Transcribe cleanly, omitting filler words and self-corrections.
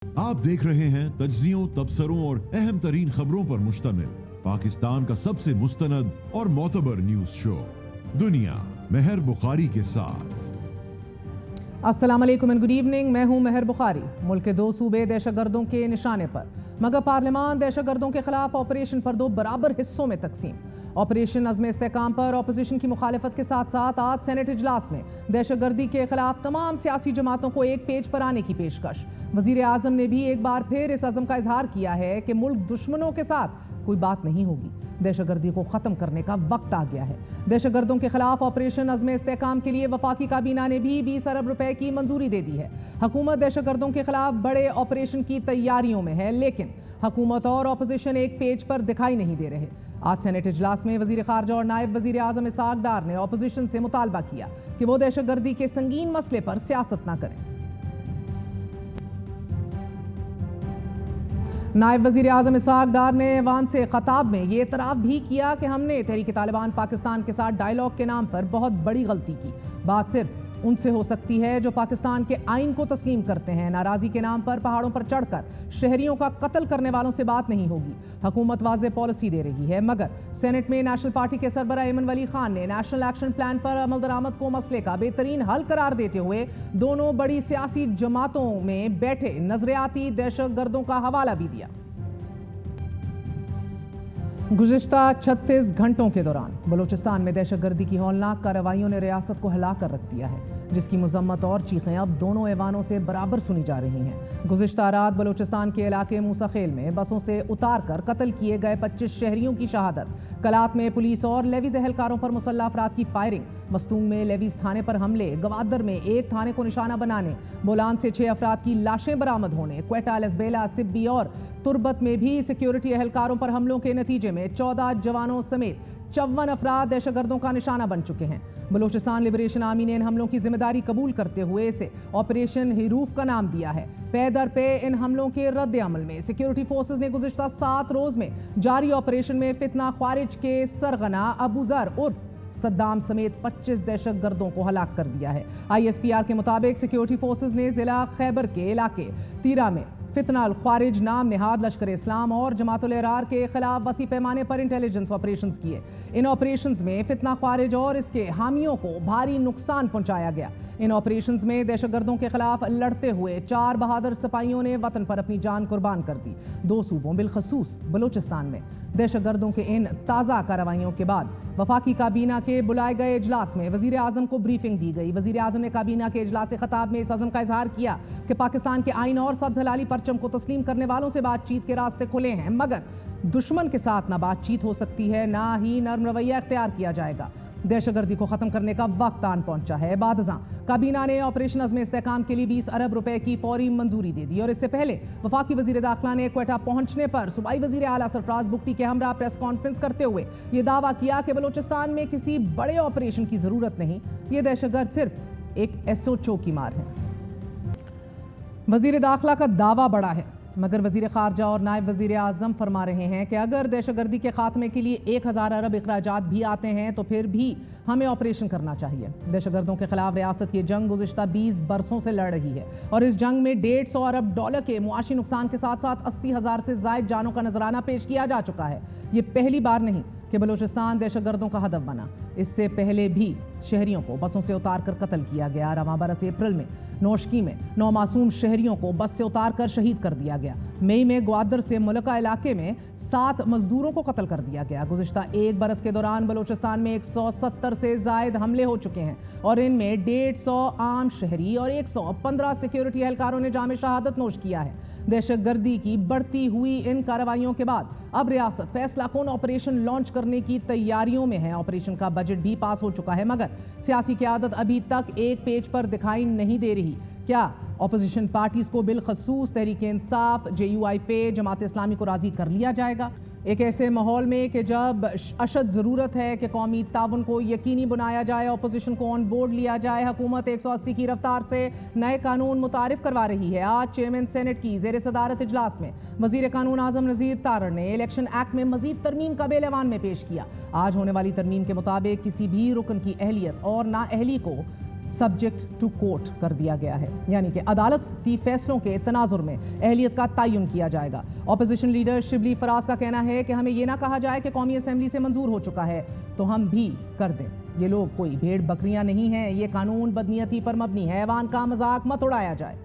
आप देख रहे हैं तज्जियों, तबसरों और अहम तरीन खबरों पर मुश्तमिल पाकिस्तान का सबसे मुस्तनद और मोतबर न्यूज शो दुनिया महर बुखारी के साथ। अस्सलाम वालेकुम एंड गुड इवनिंग। मैं हूं महर बुखारी। मुल्क के दो सूबे दहशतगर्दों के निशाने पर, मगर पार्लियामान दहशतगर्दों के खिलाफ ऑपरेशन पर दो बराबर हिस्सों में तकसीम। ऑपरेशन अज़्म इस्तेहकाम पर अपोजिशन की मुखालफत के साथ साथ आज सेनेट इजलास में दहशतगर्दी के खिलाफ तमाम सियासी जमातों को एक पेज पर आने की पेशकश। वज़ीर आज़म ने भी एक बार फिर इस अज़म का इजहार किया है कि मुल्क दुश्मनों के साथ कोई बात नहीं होगी, दहशतगर्दी को ख़त्म करने का वक्त आ गया है। दहशतगर्दों के खिलाफ ऑपरेशन अज़्म इस्तेहकाम के लिए वफाकी काबीना ने भी 20 अरब रुपए की मंजूरी दे दी है। हुकूमत दहशतगर्दों के खिलाफ बड़े ऑपरेशन की तैयारियों में है, लेकिन हुकूमत और अपोजिशन एक पेज पर दिखाई नहीं दे रहे। आज सेनेट इजलास में वज़ीर ख़ारजा और नायब वज़ीर आज़म इसहाक डार ने अपोजिशन से मुतालबा किया कि वो दहशतगर्दी के संगीन मसले पर सियासत ना करें। नायब वज़ीर आज़म इसहाक डार ने ऐवान से ख़ताब में ये एतराफ़ भी किया कि हमने तहरीक तालिबान पाकिस्तान के साथ डायलॉग के नाम पर बहुत बड़ी गलती की। बात सिर्फ उनसे हो सकती है जो पाकिस्तान के आइन को तस्लीम करते हैं। नाराज़ी के नाम पर पहाड़ों पर चढ़कर शहरियों का कत्ल करने वालों से बात नहीं होगी। हुकूमत वाज़ेह पॉलिसी दे रही है, मगर सेनेट में नेशनल पार्टी के सरबराह ऐमन वली खान ने नेशनल एक्शन प्लान पर अमल दरामद को मसले का बेहतरीन हल करार देते हुए दोनों बड़ी सियासी जमातों में बैठे नजरियाती दहशतगर्दों का हवाला भी दिया। गुज़िश्ता 36 घंटों के दौरान बलूचिस्तान में दहशतगर्दी की हौलनाक कार्रवाइयों ने रियासत को हिला कर रख दिया है, जिसकी मजम्मत और चीखें अब दोनों ऐवानों से बराबर सुनी जा रही हैं। गुज़िश्ता रात बलूचिस्तान के इलाके मूसा खेल में बसों से उतार कर कत्ल किए गए 25 शहरियों की शहादत, कलात में पुलिस और लेवीज एहलकारों पर मुसल्लह अफराद की फायरिंग, मस्तूंग में लेवीज थाने पर हमले, गवादर में एक थाने को निशाना बनाने, बोलान से 6 अफराद की लाशें बरामद होने, क्वेटा, लसबेला, सिब्बी और तुर्बत में भी सिक्योरिटी एहलकारों पर हमलों के नतीजे में 14 जवानों समेत 54 अफराद दहशतगर्दों का निशाना बन चुके हैं। बलूचिस्तान लिबरेशन आर्मी ने इन हमलों की जिम्मेदारी कबूल करते हुए इसे ऑपरेशन हरूफ का नाम दिया है। पे दर पे इन हमलों के रद्द अमल में सिक्योरिटी फोर्सेज ने गुज़िश्ता 7 रोज में जारी ऑपरेशन में फितना ख्वारिज के सरगना अबू जर उर्फ सद्दाम समेत 25 दहशतगर्दों को हलाक कर दिया है। ISPR के मुताबिक सिक्योरिटी फोर्सेज ने जिला खैबर के इलाके तीरा में फितना अल ख्वारिज नाम निहाद लश्कर इस्लाम और जमातुल इहरार के खिलाफ वसी पैमाने पर इंटेलिजेंस ऑपरेशंस किए। इन ऑपरेशंस में फितना ख्वारिज और इसके हामियों को भारी नुकसान पहुंचाया गया। इन ऑपरेशंस में दहशतगर्दों के खिलाफ लड़ते हुए 4 बहादुर सिपाहियों ने वतन पर अपनी जान कुर्बान कर दी। 2 सूबों बिलखसूस बलूचिस्तान में दहशतगर्दों के इन ताज़ा कार्रवाइयों के बाद वफाकी काबीना के बुलाए गए इजलास में वज़ीर आज़म को ब्रीफिंग दी गई। वज़ीर आज़म ने काबीना के इजलास खिताब में इस अज़म का इजहार किया कि पाकिस्तान के आइन और सब्ज़ हलाली परचम को तस्लीम करने वालों से बातचीत के रास्ते खुले हैं, मगर दुश्मन के साथ ना बातचीत हो सकती है, ना ही नर्म रवैया इख्तियार किया जाएगा। दहशतगर्दी को खत्म करने का वक्त आन पहुंचा है। बादज़ां काबीना ने ऑपरेशन अज़्म इस्तेहकाम के लिए 20 अरब रुपए की फौरी मंजूरी दे दी और इससे पहले वफाकी वज़ीर दाखिला ने क्वेटा पहुंचने पर सूबाई वज़ीर आला सरफराज बुगटी के हमरा प्रेस कॉन्फ्रेंस करते हुए ये दावा किया कि बलूचिस्तान में किसी बड़े ऑपरेशन की जरूरत नहीं, ये दहशतगर्द सिर्फ एक SHO की मार है। वज़ीर दाखिला का दावा बड़ा है, मगर वज़ीर ख़ारजा और नायब वज़ीर आज़म फरमा रहे हैं कि अगर दहशतगर्दी के खात्मे के लिए 1000 अरब अखराजात भी आते हैं तो फिर भी हमें ऑपरेशन करना चाहिए। दहशतगर्दों के खिलाफ रियासत ये जंग गुज़िश्ता 20 बरसों से लड़ रही है और इस जंग में 150 अरब डॉलर के मुआशी नुकसान के साथ साथ 80,000 से ज़ायद जानों का नजराना पेश किया जा चुका है। ये पहली बार नहीं कि बलूचिस्तान दहशतगर्दों का हदफ बना। इससे पहले भी शहरियों को बसों से उतार कर कत्ल किया गया। रवां बरस अप्रैल में नौशकी में 9 मासूम शहरियों को बस से उतार कर शहीद कर दिया गया। मई में ग्वादर से मुलका इलाके में 7 मजदूरों को कत्ल कर दिया गया। गुज़िश्ता 1 बरस के दौरान बलूचिस्तान में 170 से ज़ायद हमले हो चुके हैं और इनमें 150 आम शहरी और 115 सिक्योरिटी एहलकारों ने जाम शहादत नोश किया है। दहशतगर्दी की बढ़ती हुई इन कार्रवाइयों के बाद अब रियासत फैसला कौन ऑपरेशन लॉन्च करने की तैयारियों में है। ऑपरेशन का बजट भी पास हो चुका है, मगर सियासी क़यादत अभी तक एक पेज पर दिखाई नहीं दे रही। क्या अपोजिशन पार्टीज को बिलखसूस तहरीक इंसाफ, JUI, जमात इस्लामी को राजी कर लिया जाएगा? एक ऐसे माहौल में कि जब अशद ज़रूरत है कि कौमी ताउन को यकीनी बनाया जाए, अपोजिशन को ऑन बोर्ड लिया जाए, हुकूमत 180 की रफ्तार से नए कानून मुतारिफ करवा रही है। आज चेयरमैन सेनेट की ज़ेर सदारत इजलास में वज़ीर कानून आज़म नज़ीर तारड़ ने इलेक्शन एक्ट में मजीद तरमीम का बिल ऐवान में पेश किया। आज होने वाली तरमीम के मुताबिक किसी भी रुकन की अहलियत और नाअहली को سبجیکٹ ٹو کورٹ کر دیا گیا ہے، یعنی کہ عدالتی فیصلوں کے تناظر میں اہلیت کا تعین کیا جائے گا۔ اپوزیشن لیڈر شبلی فراز کا کہنا ہے کہ ہمیں یہ نہ کہا جائے کہ قومی اسمبلی سے منظور ہو چکا ہے تو ہم بھی کر دیں۔ یہ لوگ کوئی بھیڑ بکریاں نہیں ہیں، یہ قانون بدنیتی پر مبنی ہے، حیوان کا مذاق مت اڑایا جائے۔